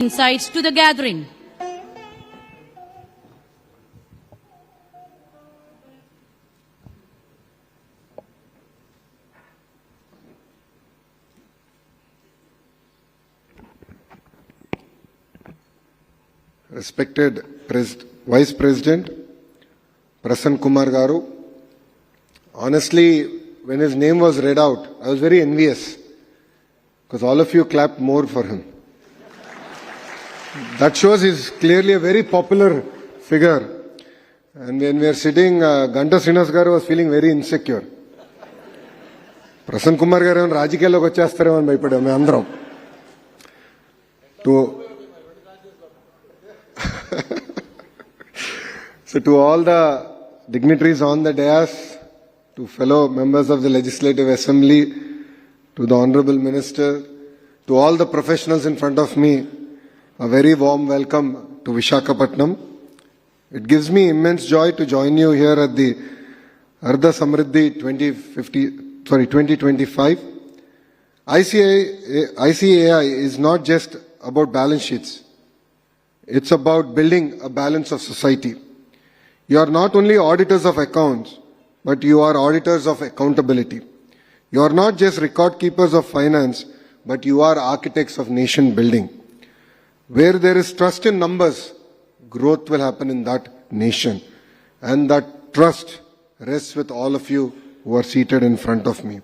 insights to the gathering. Respected Vice President Prasanna Kumar Garu, honestly, when his name was read out, I was very envious because all of you clapped more for him. That shows he's clearly a very popular figure. And when we are sitting, Ganta Srinivas Garu was feeling very insecure. Prasanna Kumar Garu and Rajikiyalloki vachestaremo ani bhayapadamu me andaram. So to all the dignitaries on the dais, to fellow members of the Legislative Assembly, to the Honorable Minister, to all the professionals in front of me, a very warm welcome to Visakhapatnam. It gives me immense joy to join you here at the Ardha Samriddhi 2025. ICAI is not just about balance sheets. It's about building a balance of society. You are not only auditors of accounts, but you are auditors of accountability. You are not just record keepers of finance, but you are architects of nation building. Where there is trust in numbers, growth will happen in that nation. And that trust rests with all of you who are seated in front of me.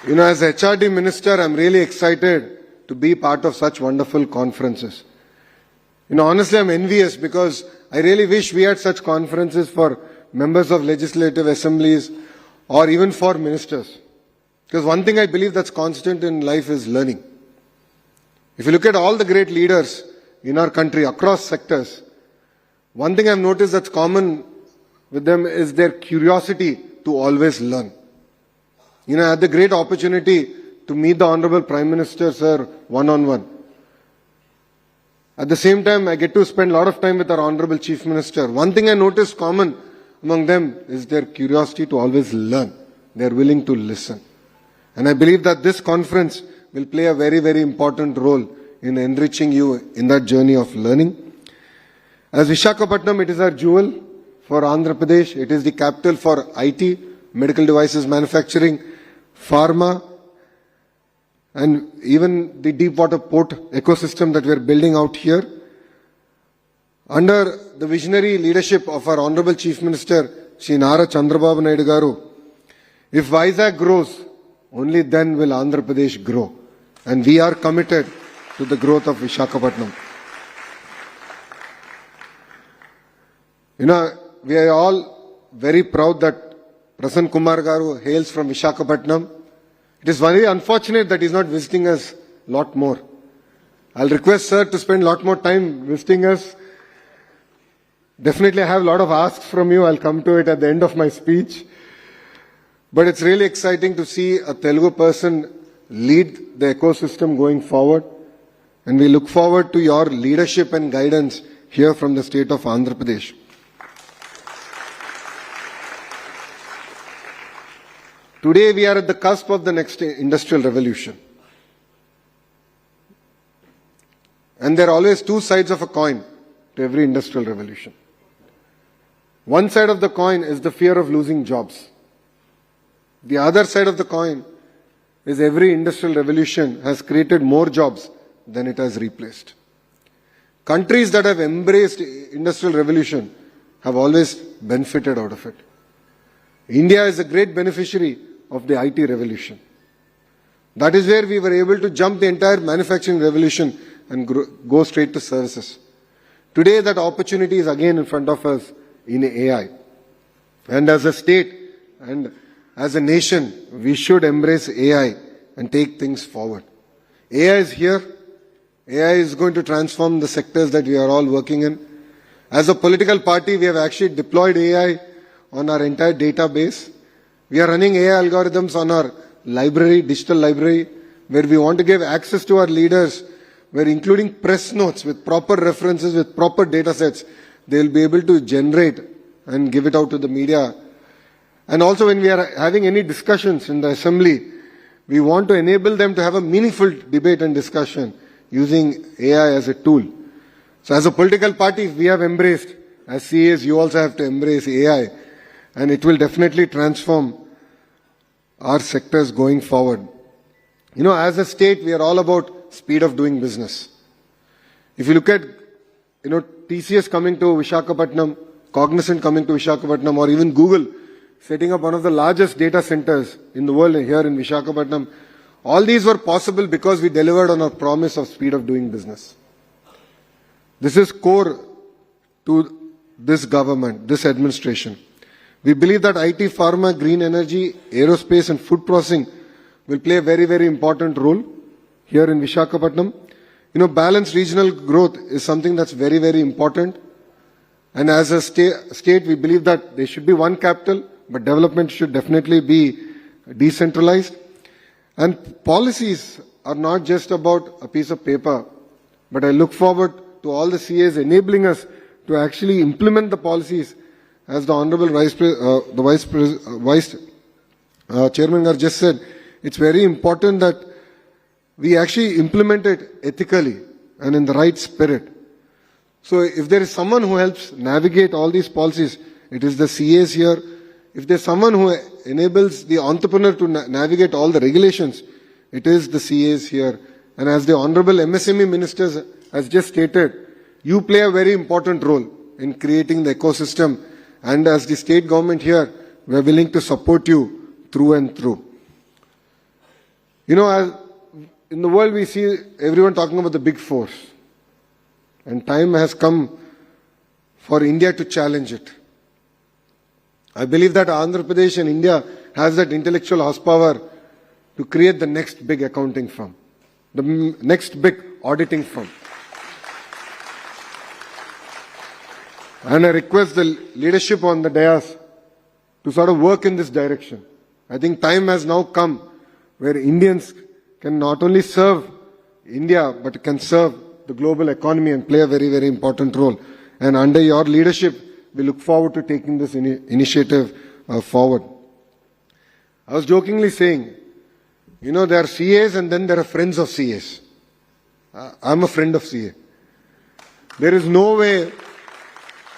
You know, as HRD Minister, I'm really excited to be part of such wonderful conferences. You know, honestly, I'm envious because I really wish we had such conferences for members of legislative assemblies or even for ministers. Because one thing I believe that's constant in life is learning. If you look at all the great leaders in our country across sectors, one thing I've noticed that's common with them is their curiosity to always learn. You know, I had the great opportunity to meet the Honorable Prime Minister, sir, one-on-one. At the same time, I get to spend a lot of time with our Honorable Chief Minister. One thing I noticed common among them is their curiosity to always learn. They are willing to listen. And I believe that this conference will play a very, very important role in enriching you in that journey of learning. As Visakhapatnam, it is our jewel for Andhra Pradesh. It is the capital for IT, medical devices manufacturing, pharma, and even the deep water port ecosystem that we are building out here. Under the visionary leadership of our Honorable Chief Minister, Shri Nara Chandrababu Naidu Garu, if Vizag grows, only then will Andhra Pradesh grow. And we are committed to the growth of Visakhapatnam. You know, we are all very proud that Prasanna Kumar Garu hails from Visakhapatnam. It is very unfortunate that he is not visiting us a lot more. I'll request sir to spend a lot more time visiting us. Definitely I have a lot of asks from you. I'll come to it at the end of my speech. But it's really exciting to see a Telugu person lead the ecosystem going forward. And we look forward to your leadership and guidance here from the state of Andhra Pradesh. Today we are at the cusp of the next industrial revolution. And there are always two sides of a coin to every industrial revolution. One side of the coin is the fear of losing jobs. The other side of the coin is every industrial revolution has created more jobs than it has replaced. Countries that have embraced industrial revolution have always benefited out of it. India is a great beneficiary of the IT revolution. That is where we were able to jump the entire manufacturing revolution and go straight to services. Today that opportunity is again in front of us in AI. And as a state and as a nation, we should embrace AI and take things forward. AI is here. AI is going to transform the sectors that we are all working in. As a political party, we have actually deployed AI on our entire database. We are running AI algorithms on our library, digital library, where we want to give access to our leaders, where including press notes with proper references, with proper data sets, they will be able to generate and give it out to the media. And also when we are having any discussions in the assembly, We want to enable them to have a meaningful debate and discussion using AI as a tool. So as a political party, we have embraced, as CAs, you also have to embrace AI, and it will definitely transform our sectors going forward. You know, as a state, we are all about speed of doing business. If you look at, TCS coming to Visakhapatnam, Cognizant coming to Visakhapatnam, or even Google setting up one of the largest data centers in the world here in Visakhapatnam, all these were possible because we delivered on our promise of speed of doing business. This is core to this government, this administration. We believe that IT, pharma, green energy, aerospace and food processing will play a very, very important role here in Visakhapatnam. Balanced regional growth is something that's very, very important. And as a state, we believe that there should be one capital, but development should definitely be decentralized. And policies are not just about a piece of paper, but I look forward to all the CAs enabling us to actually implement the policies, as the Honorable Vice Chairman Gar just said. It's very important that we actually implement it ethically and in the right spirit. So if there is someone who helps navigate all these policies, it is the CAs here. If there's someone who enables the entrepreneur to navigate all the regulations, it is the CAs here. And as the Honorable MSME Minister has just stated, you play a very important role in creating the ecosystem. And as the state government here, we are willing to support you through and through. As in the world we see everyone talking about the big fours. And time has come for India to challenge it. I believe that Andhra Pradesh and India has that intellectual horsepower to create the next big accounting firm, the next big auditing firm. And I request the leadership on the dais to sort of work in this direction. I think time has now come where Indians can not only serve India, but can serve the global economy and play a very, very important role. And under your leadership, we look forward to taking this initiative forward. I was jokingly saying, there are CAs and then there are friends of CAs. I'm a friend of CA. There is no way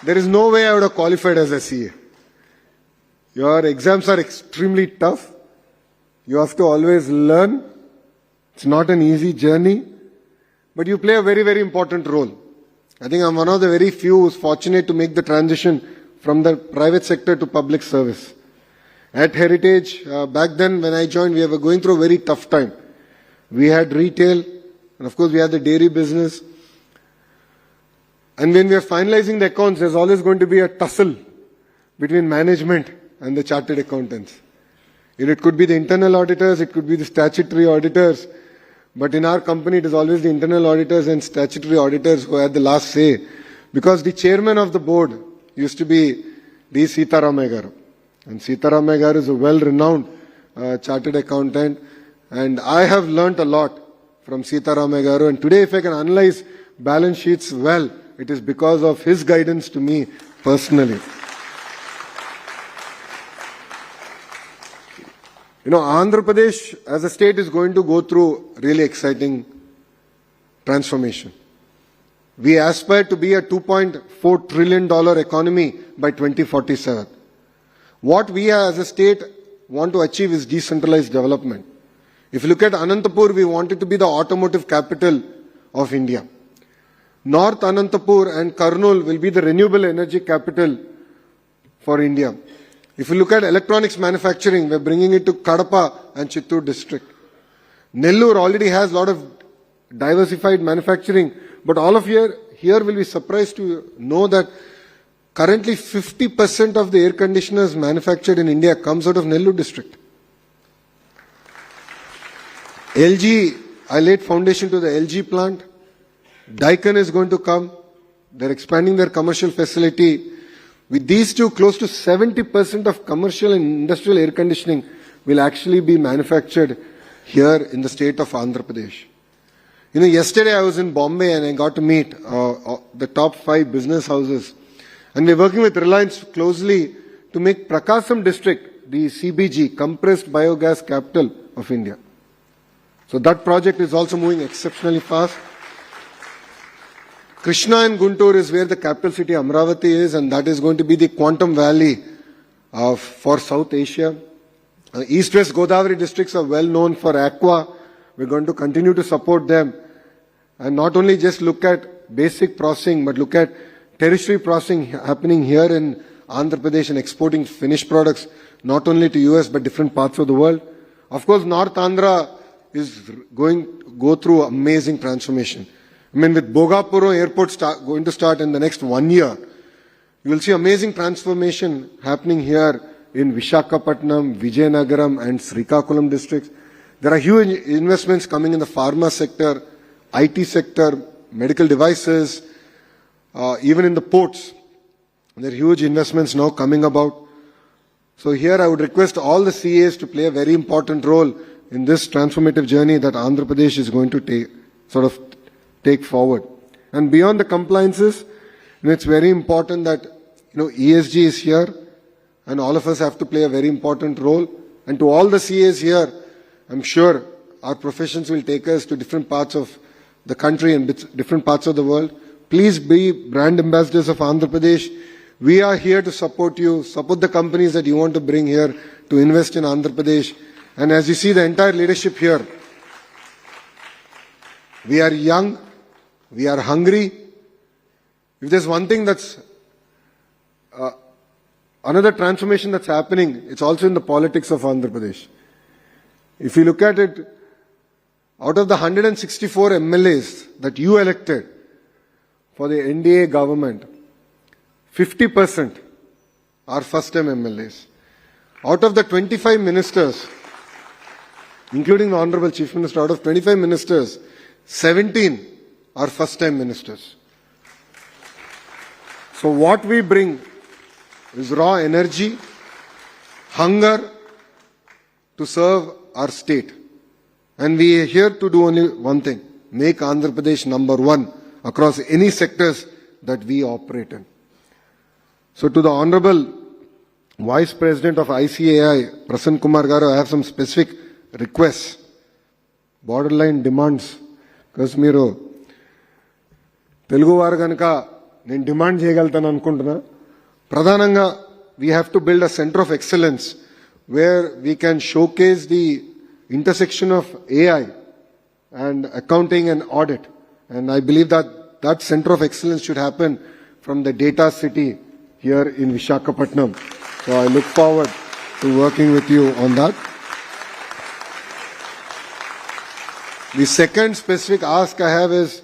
I would have qualified as a CA. Your exams are extremely tough. You have to always learn. It's not an easy journey, but you play a very, very important role. I think I'm one of the very few who's fortunate to make the transition from the private sector to public service. At Heritage, back then when I joined, we were going through a very tough time. We had retail, and of course we had the dairy business. And when we are finalizing the accounts, there's always going to be a tussle between management and the chartered accountants. It could be the internal auditors, it could be the statutory auditors, but in our company it is always the internal auditors and statutory auditors who had the last say, because the chairman of the board used to be D. Sitaramaya Garu. And Sitaramaya Garu is a well-renowned chartered accountant, and I have learnt a lot from Sitaramaya Garu, and today if I can analyze balance sheets well, it is because of his guidance to me personally. Andhra Pradesh as a state is going to go through really exciting transformation. We aspire to be a $2.4 trillion economy by 2047. What we as a state want to achieve is decentralized development. If you look at Anantapur, we want it to be the automotive capital of India. North Anantapur and Kurnool will be the renewable energy capital for India. If you look at electronics manufacturing, we're bringing it to Kadapa and Chittoor district. Nellore already has a lot of diversified manufacturing, but all of you here will be surprised to know that currently 50% of the air conditioners manufactured in India comes out of Nellore district. LG, I laid foundation to the LG plant. Daikin is going to come. They're expanding their commercial facility. With these two, close to 70% of commercial and industrial air conditioning will actually be manufactured here in the state of Andhra Pradesh. Yesterday I was in Bombay and I got to meet the top 5 business houses. And we're working with Reliance closely to make Prakasam district the CBG, compressed biogas capital of India. So that project is also moving exceptionally fast. Krishna and Guntur is where the capital city Amravati is, and that is going to be the quantum valley for South Asia. East-West Godavari districts are well known for aqua. We're going to continue to support them. And not only just look at basic processing, but look at tertiary processing happening here in Andhra Pradesh and exporting finished products, not only to US, but different parts of the world. Of course, North Andhra is going to go through amazing transformation. I mean, with Bogapuro Airport going to start in the next 1 year, you will see amazing transformation happening here in Vishakhapatnam, Vijayanagaram and Srikakulam districts. There are huge investments coming in the pharma sector, IT sector, medical devices, even in the ports. There are huge investments now coming about. So here I would request all the CAs to play a very important role in this transformative journey that Andhra Pradesh is going to take forward. And beyond the compliances, it's very important that ESG is here, and all of us have to play a very important role. And to all the CAs here, I'm sure our professions will take us to different parts of the country and different parts of the world. Please be brand ambassadors of Andhra Pradesh. We are here to support you, support the companies that you want to bring here to invest in Andhra Pradesh. And as you see the entire leadership here, we are young, we are hungry. If there's one thing that's another transformation that's happening, it's also in the politics of Andhra Pradesh. If you look at it, out of the 164 MLAs that you elected for the NDA government, 50% are first-time MLAs. Out of the 25 ministers, including the Honorable Chief Minister, out of 25 ministers, 17 are first-time ministers. So what we bring is raw energy, hunger to serve our state. And we are here to do only one thing, make Andhra Pradesh number one across any sectors that we operate in. So to the Honorable Vice President of ICAI, Prasanna Kumar Garu, I have some specific requests, borderline demands, because మీరు తెలుగు వారు కనుక నేను demand చేయగలుగుతాను అనుకుంటున్నా. ప్రధానంగా we have to build a center of excellence where we can showcase the intersection of AI and accounting and audit. And I believe that that center of excellence should happen from the data city here in Vishakhapatnam. So I look forward to working with you on that. The second specific ask I have is,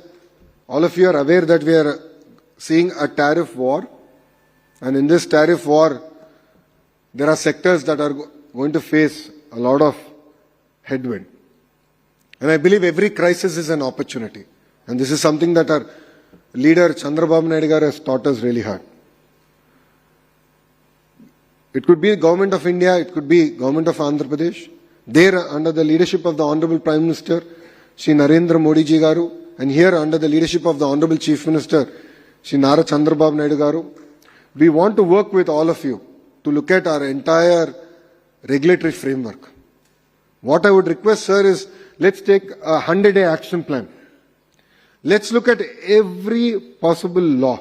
all of you are aware that we are seeing a tariff war. And in this tariff war, there are sectors that are going to face a lot of headwind. And I believe every crisis is an opportunity. And this is something that our leader Chandrababu Naidu garu has taught us really hard. It could be Government of India, it could be Government of Andhra Pradesh. There, under the leadership of the Honorable Prime Minister, Shri Narendra Modi ji garu, and here under the leadership of the Honorable Chief Minister, Shri Nara Chandrababu Naidu garu, we want to work with all of you to look at our entire regulatory framework. What I would request, sir, is let's take a 100-day action plan. Let's look at every possible law,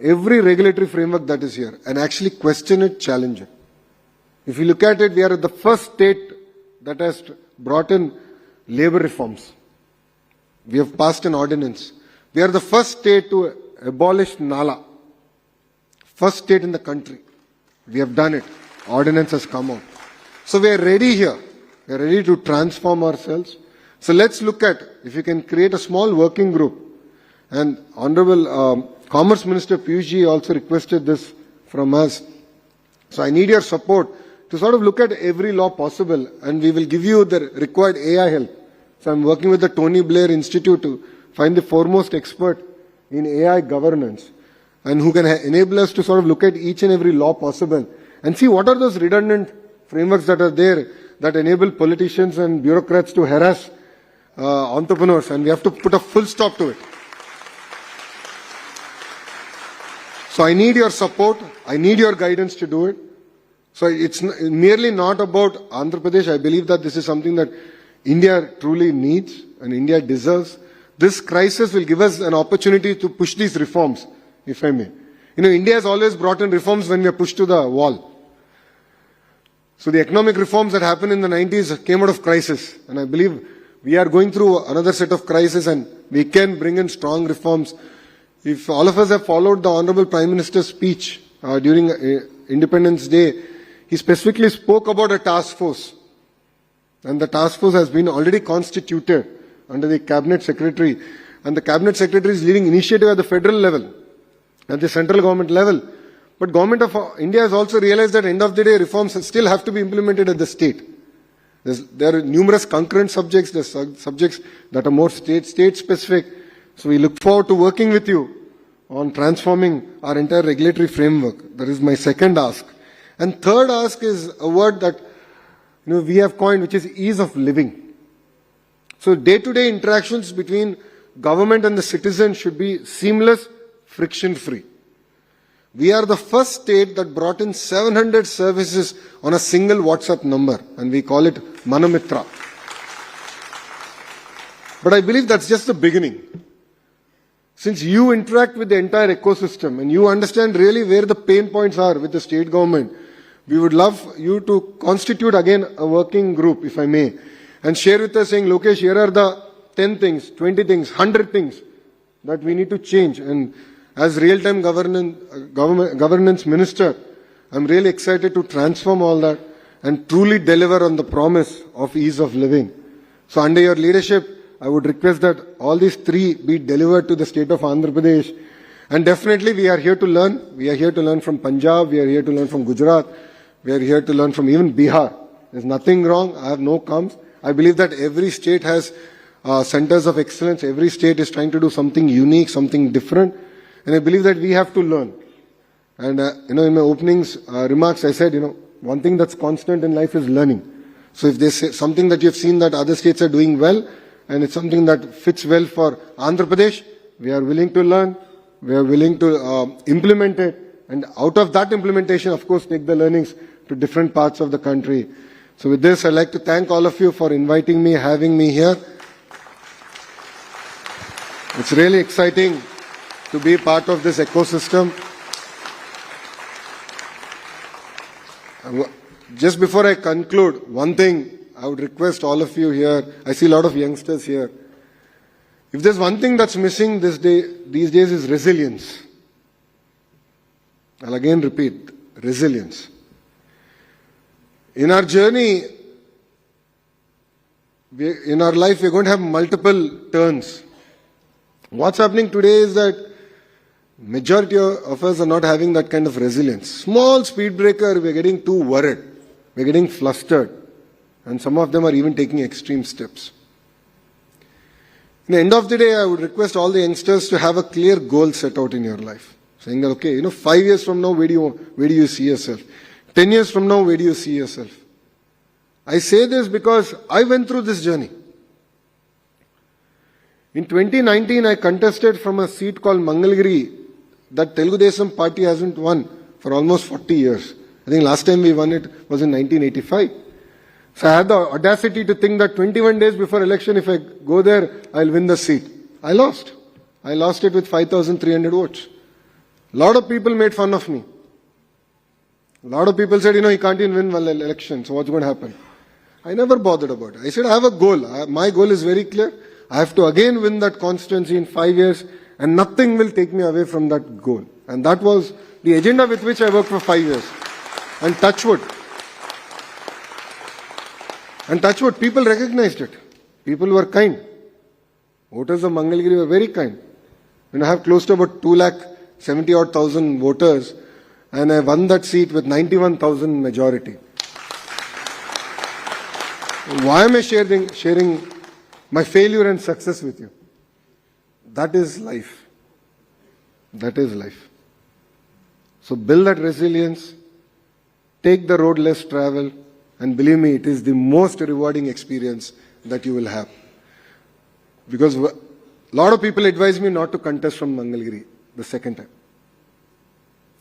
every regulatory framework that is here, and actually question it, challenge it. If you look at it, we are the first state that has brought in labor reforms. We have passed an ordinance. We are the first state to abolish Nala. First state in the country. We have done it. Ordinance has come out. So we are ready here. We are ready to transform ourselves. So let's look at if you can create a small working group. And Honorable Commerce Minister Piyush ji also requested this from us. So I need your support to sort of look at every law possible, and we will give you the required AI help. So I'm working with the Tony Blair Institute to find the foremost expert in AI governance, and who can enable us to sort of look at each and every law possible and see what are those redundant frameworks that are there that enable politicians and bureaucrats to harass entrepreneurs, and we have to put a full stop to it. So I need your support, I need your guidance to do it. So it's merely not about Andhra Pradesh. I believe that this is something that India truly needs and India deserves. This crisis will give us an opportunity to push these reforms, if I may. India has always brought in reforms when we are pushed to the wall. So the economic reforms that happened in the 90s came out of crisis. And I believe we are going through another set of crisis and we can bring in strong reforms. If all of us have followed the Honorable Prime Minister's speech during Independence Day, he specifically spoke about a task force. And the task force has been already constituted under the Cabinet Secretary. And the Cabinet Secretary is leading initiative at the federal level, at the central government level. But Government of India has also realized that at the end of the day, reforms still have to be implemented at the state. There are numerous concurrent subjects. There are subjects that are more state-specific. So we look forward to working with you on transforming our entire regulatory framework. That is my second ask. And third ask is a word that we have coined, which is ease of living. So day-to-day interactions between government and the citizen should be seamless, friction-free. We are the first state that brought in 700 services on a single WhatsApp number, and we call it Manamitra. But I believe that's just the beginning. Since you interact with the entire ecosystem and you understand really where the pain points are with the state government, we would love you to constitute again a working group, if I may, and share with us saying, Lokesh, here are the 10 things, 20 things, 100 things that we need to change. And as real-time governance minister, I'm really excited to transform all that and truly deliver on the promise of ease of living. So under your leadership, I would request that all these three be delivered to the state of Andhra Pradesh. And definitely we are here to learn. We are here to learn from Punjab. We are here to learn from Gujarat. We are here to learn from even Bihar. There's nothing wrong. I have no qualms. I believe that every state has centers of excellence. Every state is trying to do something unique, something different. And I believe that we have to learn. And, in my openings remarks, I said, one thing that's constant in life is learning. So if there's something that you've seen that other states are doing well, and it's something that fits well for Andhra Pradesh, we are willing to learn, we are willing to implement it, and out of that implementation, of course, take the learnings to different parts of the country. So with this, I'd like to thank all of you for inviting me, having me here. It's really exciting to be part of this ecosystem. Just before I conclude, one thing I would request all of you here, I see a lot of youngsters here. If there's one thing that's missing these days is resilience. I'll again repeat, resilience. In our journey, in our life, we're going to have multiple turns. What's happening today is that majority of us are not having that kind of resilience. Small speed breaker, we're getting too worried. We're getting flustered. And some of them are even taking extreme steps. In the end of the day, I would request all the youngsters to have a clear goal set out in your life. Saying that, okay, 5 years from now, where do you see yourself? 10 years from now, where do you see yourself? I say this because I went through this journey. In 2019, I contested from a seat called Mangalgiri that Telugu Desam party hasn't won for almost 40 years. I think last time we won it was in 1985. So I had the audacity to think that 21 days before election, if I go there, I'll win the seat. I lost. I lost it with 5,300 votes. A lot of people made fun of me. A lot of people said, he can't even win one election, so what's going to happen? I never bothered about it. I said, I have a goal. My goal is very clear. I have to again win that constituency in 5 years, and nothing will take me away from that goal. And that was the agenda with which I worked for 5 years. And touch wood. And touch wood, people recognized it. People were kind. Voters of Mangalgiri were very kind. I have close to about 270,000 voters, and I won that seat with 91,000 majority. Why am I sharing my failure and success with you? That is life. That is life. So build that resilience, take the road less traveled, and believe me, it is the most rewarding experience that you will have. Because a lot of people advised me not to contest from Mangalgiri the second time.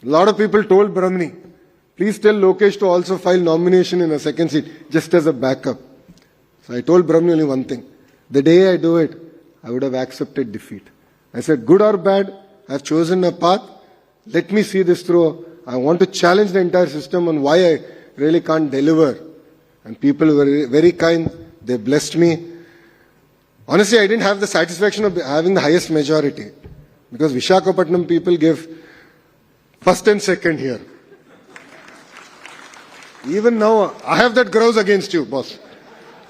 A lot of people told Brahmani, please tell Lokesh to also file nomination in a second seat, just as a backup. So I told Brahmi only one thing. The day I do it, I would have accepted defeat. I said, good or bad, I've chosen a path. Let me see this through. I want to challenge the entire system on why I really can't deliver. And people were very kind. They blessed me. Honestly, I didn't have the satisfaction of having the highest majority. Because Visakhapatnam people gave first and second here. Even now, I have that grouse against you, boss.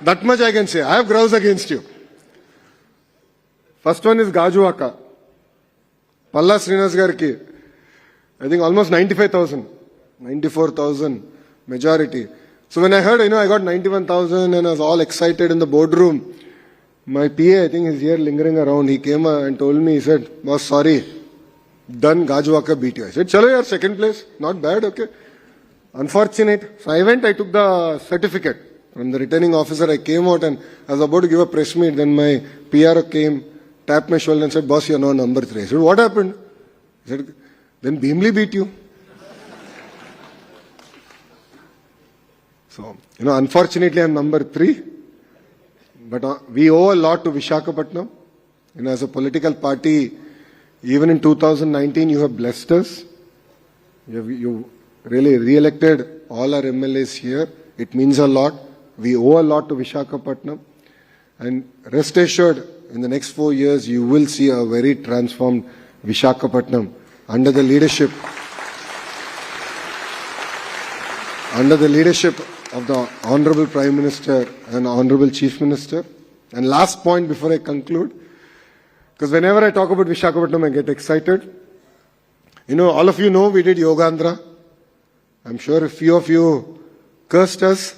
That much I can say. I have grouse against you. First one is Gajuwaka. Palla Srinas Garki. I think almost 95,000. 94,000 majority. So when I heard, I got 91,000 and I was all excited in the boardroom. My PA, I think, is here lingering around. He came and told me, he said, boss, sorry. Done, Gajuwaka beat you. I said, chalo yaar, second place. Not bad, okay. Unfortunate. So I went, I took the certificate from the returning officer. I came out and I was about to give a press meet. Then my PRO came, tapped my shoulder and said, boss, you're now number 3. I said, what happened? He said, then Bhimli beat you. So, unfortunately I'm number 3. But we owe a lot to Visakhapatnam. As a political party, even in 2019, you have blessed us. You really re-elected all our MLAs here. It means a lot. We owe a lot to Visakhapatnam. And rest assured, in the next 4 years, you will see a very transformed Visakhapatnam under the leadership of the Honorable Prime Minister and Honorable Chief Minister. And last point before I conclude, because whenever I talk about Visakhapatnam, I get excited. All of you know we did Yogandhra. I'm sure a few of you cursed us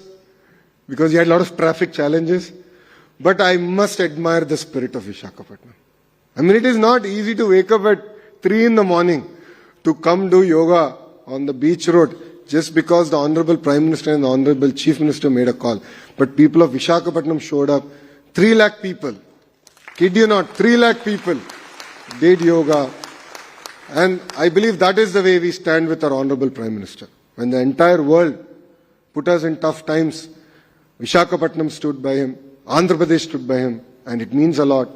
because you had a lot of traffic challenges. But I must admire the spirit of Visakhapatnam. It is not easy to wake up at 3 in the morning to come do yoga on the beach road just because the Honorable Prime Minister and the Honorable Chief Minister made a call. But people of Visakhapatnam showed up. 3 lakh people, kid you not, 3 lakh people did yoga. And I believe that is the way we stand with our Honorable Prime Minister. When the entire world put us in tough times, Visakhapatnam stood by him, Andhra Pradesh stood by him, and it means a lot.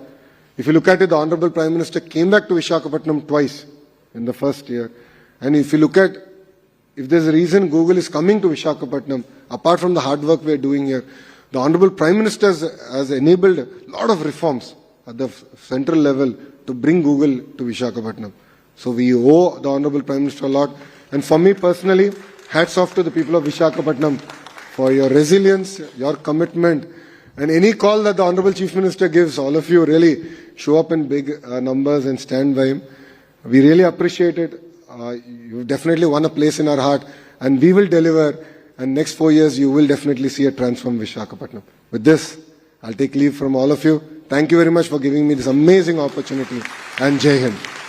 If you look at it, the Honorable Prime Minister came back to Visakhapatnam twice in the first year. And if you look at, if there's a reason Google is coming to Visakhapatnam, apart from the hard work we're doing here, the Honorable Prime Minister has enabled a lot of reforms at the central level to bring Google to Visakhapatnam. So we owe the Honorable Prime Minister a lot. And for me personally, hats off to the people of Visakhapatnam for your resilience, your commitment, and any call that the Honorable Chief Minister gives, all of you really show up in big numbers and stand by him. We really appreciate it. You've definitely won a place in our heart, and we will deliver. And next 4 years, you will definitely see a transformed Visakhapatnam. With this, I'll take leave from all of you. Thank you very much for giving me this amazing opportunity. And Jai Hind.